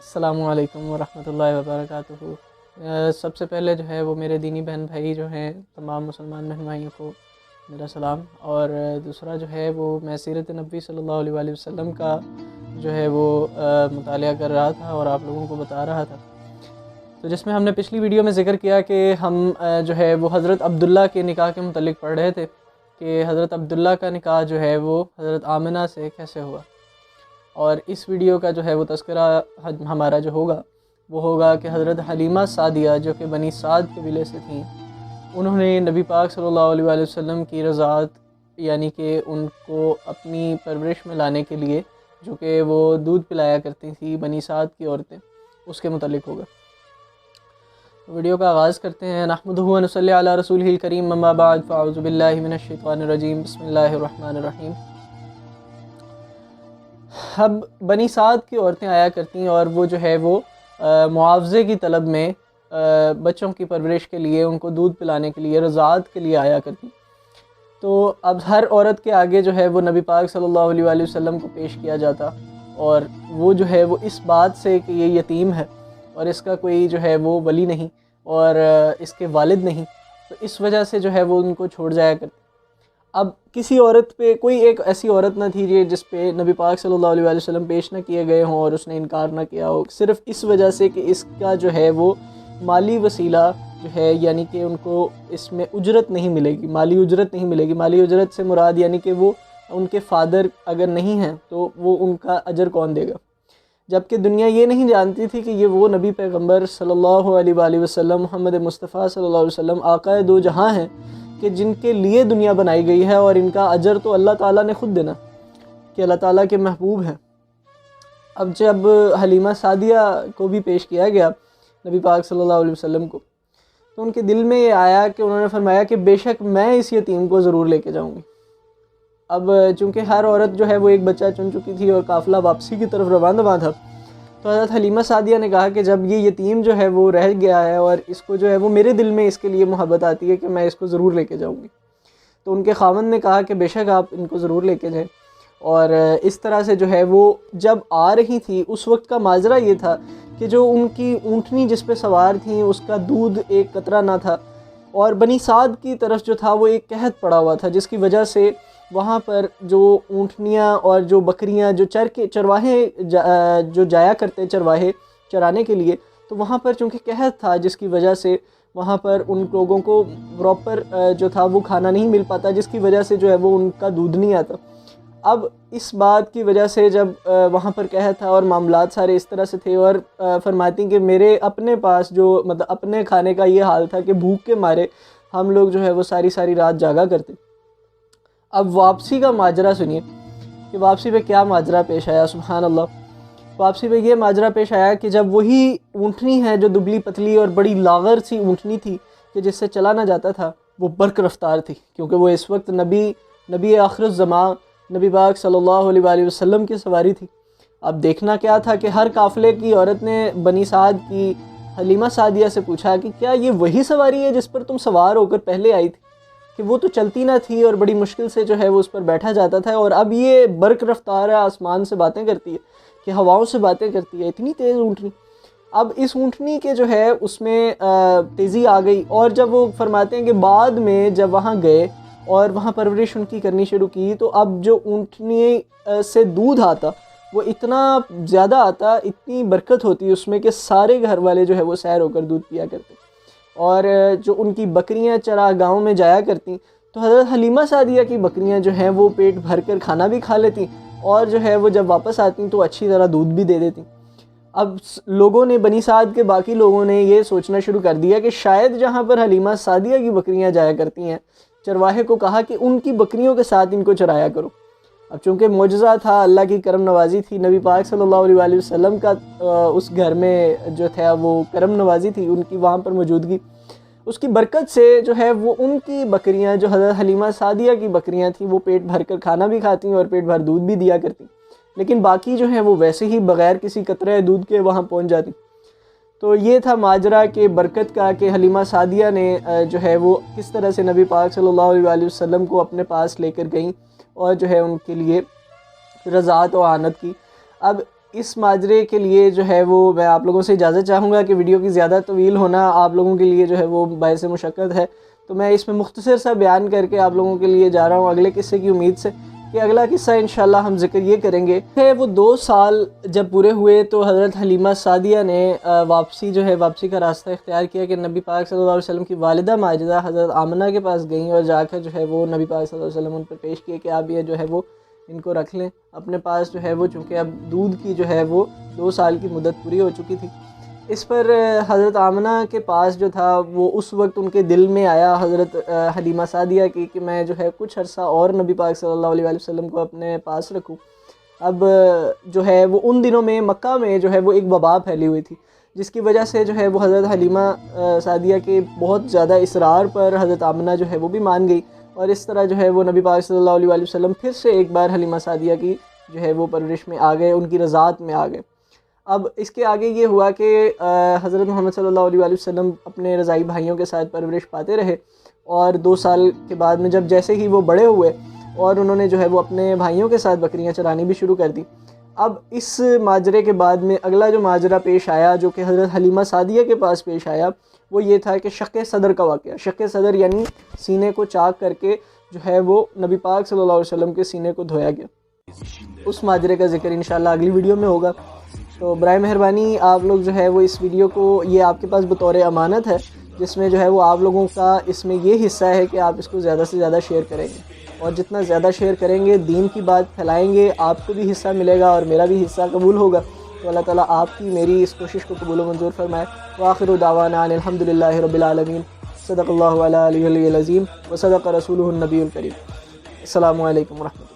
السلام علیکم ورحمۃ اللہ وبرکاتہ۔ سب سے پہلے جو ہے وہ میرے دینی بہن بھائی جو ہیں تمام مسلمان بہن بھائیوں کو میرا سلام، اور دوسرا جو ہے وہ میں سیرت نبوی صلی اللہ علیہ وآلہ وسلم کا جو ہے وہ مطالعہ کر رہا تھا اور آپ لوگوں کو بتا رہا تھا، تو جس میں ہم نے پچھلی ویڈیو میں ذکر کیا کہ ہم جو ہے وہ حضرت عبداللہ کے نکاح کے متعلق پڑھ رہے تھے کہ حضرت عبداللہ کا نکاح جو ہے وہ حضرت آمنہ سے کیسے ہوا، اور اس ویڈیو کا جو ہے وہ تذکرہ ہمارا جو ہوگا وہ ہوگا کہ حضرت حلیمہ سعدیہ جو کہ بنی سعد قبیلے سے تھیں، انہوں نے نبی پاک صلی اللہ علیہ وآلہ وسلم کی رضاعت یعنی کہ ان کو اپنی پرورش میں لانے کے لیے جو کہ وہ دودھ پلایا کرتی تھیں بنی سعد کی عورتیں، اس کے متعلق ہوگا۔ ویڈیو کا آغاز کرتے ہیں۔ نحمدہ و نصلی علی رسولہ الکریم، اما بعد فاعوذ باللہ من الشیطان الرجیم، بسم اللہ الرحمن الرحیم۔ اب بنی سعد کی عورتیں آیا کرتی ہیں اور وہ جو ہے وہ معاوضے کی طلب میں بچوں کی پرورش کے لیے، ان کو دودھ پلانے کے لیے، رضاعت کے لیے آیا کرتی۔ تو اب ہر عورت کے آگے جو ہے وہ نبی پاک صلی اللہ علیہ وآلہ وسلم کو پیش کیا جاتا، اور وہ جو ہے وہ اس بات سے کہ یہ یتیم ہے اور اس کا کوئی جو ہے وہ ولی نہیں اور اس کے والد نہیں، تو اس وجہ سے جو ہے وہ ان کو چھوڑ جایا کرتی۔ اب کسی عورت پہ کوئی ایک ایسی عورت نہ تھی جس پہ نبی پاک صلی اللہ علیہ وآلہ وسلم پیش نہ کیے گئے ہوں اور اس نے انکار نہ کیا ہو، صرف اس وجہ سے کہ اس کا جو ہے وہ مالی وسیلہ جو ہے، یعنی کہ ان کو اس میں اجرت نہیں ملے گی، مالی اجرت نہیں ملے گی۔ مالی اجرت سے مراد یعنی کہ وہ ان کے فادر اگر نہیں ہیں تو وہ ان کا اجر کون دے گا، جبکہ دنیا یہ نہیں جانتی تھی کہ یہ وہ نبی پیغمبر صلی اللہ علیہ وآلہ وسلم محمد مصطفیٰ صلی اللہ علیہ وسلم آقائے دو جہاں ہیں کہ جن کے لیے دنیا بنائی گئی ہے، اور ان کا اجر تو اللہ تعالیٰ نے خود دینا کہ اللہ تعالیٰ کے محبوب ہیں۔ اب جب حلیمہ سعدیہ کو بھی پیش کیا گیا نبی پاک صلی اللہ علیہ وسلم کو، تو ان کے دل میں یہ آیا کہ انہوں نے فرمایا کہ بے شک میں اس یتیم کو ضرور لے کے جاؤں گی۔ اب چونکہ ہر عورت جو ہے وہ ایک بچہ چن چکی تھی اور قافلہ واپسی کی طرف رواں تھا، تو حضرت حلیمہ سعدیہ نے کہا کہ جب یہ یتیم جو ہے وہ رہ گیا ہے اور اس کو جو ہے وہ میرے دل میں اس کے لیے محبت آتی ہے کہ میں اس کو ضرور لے کے جاؤں گی، تو ان کے خاوند نے کہا کہ بے شک آپ ان کو ضرور لے کے جائیں۔ اور اس طرح سے جو ہے وہ جب آ رہی تھی، اس وقت کا ماجرا یہ تھا کہ جو ان کی اونٹنی جس پہ سوار تھیں اس کا دودھ ایک قطرہ نہ تھا، اور بنی سعد کی طرف جو تھا وہ ایک قحط پڑا ہوا تھا، جس کی وجہ سے وہاں پر جو اونٹنیاں اور جو بکریاں جو چرواہے جو جایا کرتے چرواہے چرانے کے لیے، تو وہاں پر چونکہ قحط تھا جس کی وجہ سے وہاں پر ان لوگوں کو پراپر جو تھا وہ کھانا نہیں مل پاتا، جس کی وجہ سے جو ہے وہ ان کا دودھ نہیں آتا۔ اب اس بات کی وجہ سے جب وہاں پر قحط تھا اور معاملات سارے اس طرح سے تھے، اور فرماتی کہ میرے اپنے پاس جو مطلب اپنے کھانے کا یہ حال تھا کہ بھوک کے مارے ہم لوگ جو ہے وہ ساری ساری رات جاگا کرتے۔ اب واپسی کا ماجرا سنیے کہ واپسی پہ کیا ماجرا پیش آیا، سبحان اللہ۔ واپسی پہ یہ ماجرا پیش آیا کہ جب وہی اونٹنی ہے جو دبلی پتلی اور بڑی لاغر سی اونٹنی تھی کہ جس سے چلا نہ جاتا تھا، وہ برق رفتار تھی، کیونکہ وہ اس وقت نبی آخر الزمان نبی پاک صلی اللہ علیہ وآلہ وسلم کی سواری تھی۔ اب دیکھنا کیا تھا کہ ہر قافلے کی عورت نے بنی سعد کی حلیمہ سعدیہ سے پوچھا کہ کیا یہ وہی سواری ہے جس پر تم سوار ہو کر پہلے آئی تھی، کہ وہ تو چلتی نہ تھی اور بڑی مشکل سے جو ہے وہ اس پر بیٹھا جاتا تھا، اور اب یہ برق رفتار ہے، آسمان سے باتیں کرتی ہے، کہ ہواؤں سے باتیں کرتی ہے، اتنی تیز اونٹنی۔ اب اس اونٹنی کے جو ہے اس میں تیزی آ گئی، اور جب وہ فرماتے ہیں کہ بعد میں جب وہاں گئے اور وہاں پرورش ان کی کرنی شروع کی، تو اب جو اونٹنی سے دودھ آتا وہ اتنا زیادہ آتا، اتنی برکت ہوتی اس میں کہ سارے گھر والے جو ہے وہ سیر ہو کر دودھ پیا کرتے، اور جو ان کی بکریاں چراگاہوں میں جایا کرتی، تو حضرت حلیمہ سعدیہ کی بکریاں جو ہیں وہ پیٹ بھر کر کھانا بھی کھا لیتی، اور جو ہے وہ جب واپس آتی تو اچھی طرح دودھ بھی دے دیتی۔ اب لوگوں نے، بنی سعد کے باقی لوگوں نے یہ سوچنا شروع کر دیا کہ شاید جہاں پر حلیمہ سعدیہ کی بکریاں جایا کرتی ہیں، چرواہے کو کہا کہ ان کی بکریوں کے ساتھ ان کو چرایا کرو۔ اب چونکہ معجزہ تھا، اللہ کی کرم نوازی تھی، نبی پاک صلی اللہ علیہ وآلہ وسلم کا اس گھر میں جو تھا وہ کرم نوازی تھی، ان کی وہاں پر موجودگی، اس کی برکت سے جو ہے وہ ان کی بکریاں جو حضرت حلیمہ سعدیہ کی بکریاں تھیں وہ پیٹ بھر کر کھانا بھی کھاتی اور پیٹ بھر دودھ بھی دیا کرتی، لیکن باقی جو ہیں وہ ویسے ہی بغیر کسی قطرے دودھ کے وہاں پہنچ جاتی۔ تو یہ تھا ماجرا کہ برکت کا، کہ حلیمہ سعدیہ نے جو ہے وہ کس طرح سے نبی پاک صلی اللہ علیہ وآلہ وسلم کو اپنے پاس لے کر گئیں اور جو ہے ان کے لیے رضاعت و اعانت کی۔ اب اس ماجرے کے لیے جو ہے وہ میں آپ لوگوں سے اجازت چاہوں گا کہ ویڈیو کی زیادہ طویل ہونا آپ لوگوں کے لیے جو ہے وہ باعث مشقت ہے، تو میں اس میں مختصر سا بیان کر کے آپ لوگوں کے لیے جا رہا ہوں اگلے قصے کی امید سے کہ اگلا قصہ انشاءاللہ ہم ذکر یہ کریں گے کہ وہ 2 سال جب پورے ہوئے تو حضرت حلیمہ سعدیہ نے واپسی کا راستہ اختیار کیا کہ نبی پاک صلی اللہ علیہ وسلم کی والدہ ماجدہ حضرت آمنہ کے پاس گئیں اور جا کر جو ہے وہ نبی پاک صلی اللہ علیہ وسلم ان پر پیش کیے کہ آپ یہ جو ہے وہ ان کو رکھ لیں اپنے پاس جو ہے وہ، چونکہ اب دودھ کی جو ہے وہ 2 سال کی مدت پوری ہو چکی تھی۔ اس پر حضرت آمنہ کے پاس جو تھا وہ اس وقت ان کے دل میں آیا حضرت حلیمہ سعدیہ کی کہ میں جو ہے کچھ عرصہ اور نبی پاک صلی اللہ علیہ وسلم کو اپنے پاس رکھوں۔ اب جو ہے وہ ان دنوں میں مکہ میں جو ہے وہ ایک وبا پھیلی ہوئی تھی، جس کی وجہ سے جو ہے وہ حضرت حلیمہ سعدیہ کے بہت زیادہ اصرار پر حضرت آمنہ جو ہے وہ بھی مان گئی، اور اس طرح جو ہے وہ نبی پاک صلی اللہ علیہ وسلم پھر سے ایک بار حلیمہ سعدیہ کی جو ہے وہ پرورش میں آ گئے، ان کی رضاعت میں آ گئے۔ اب اس کے آگے یہ ہوا کہ حضرت محمد صلی اللہ علیہ وسلم اپنے رضائی بھائیوں کے ساتھ پرورش پاتے رہے، اور 2 سال کے بعد میں جب جیسے ہی وہ بڑے ہوئے اور انہوں نے جو ہے وہ اپنے بھائیوں کے ساتھ بکریاں چرانی بھی شروع کر دی۔ اب اس ماجرے کے بعد میں اگلا جو ماجرا پیش آیا جو کہ حضرت حلیمہ سعدیہ کے پاس پیش آیا وہ یہ تھا کہ شق صدر کا واقعہ۔ شق صدر یعنی سینے کو چاک کر کے جو ہے وہ نبی پاک صلی اللہ علیہ وسلم کے سینے کو دھویا گیا۔ اس ماجرے کا ذکر انشاءاللہ اگلی ویڈیو میں ہوگا، تو برائے مہربانی آپ لوگ جو ہے وہ اس ویڈیو کو، یہ آپ کے پاس بطور امانت ہے، جس میں جو ہے وہ آپ لوگوں کا اس میں یہ حصہ ہے کہ آپ اس کو زیادہ سے زیادہ شیئر کریں گے، اور جتنا زیادہ شیئر کریں گے دین کی بات پھیلائیں گے، آپ کو بھی حصہ ملے گا اور میرا بھی حصہ قبول ہوگا، تو اللہ تعالیٰ آپ کی میری اس کوشش کو قبول و منظور فرمائے۔ وآخر دعوانا ان الحمدللہ رب العالمین، صدق اللہ علیہ العظیم و صدق رسولہ النبی الکریم۔ السلام علیکم ورحمۃ اللہ۔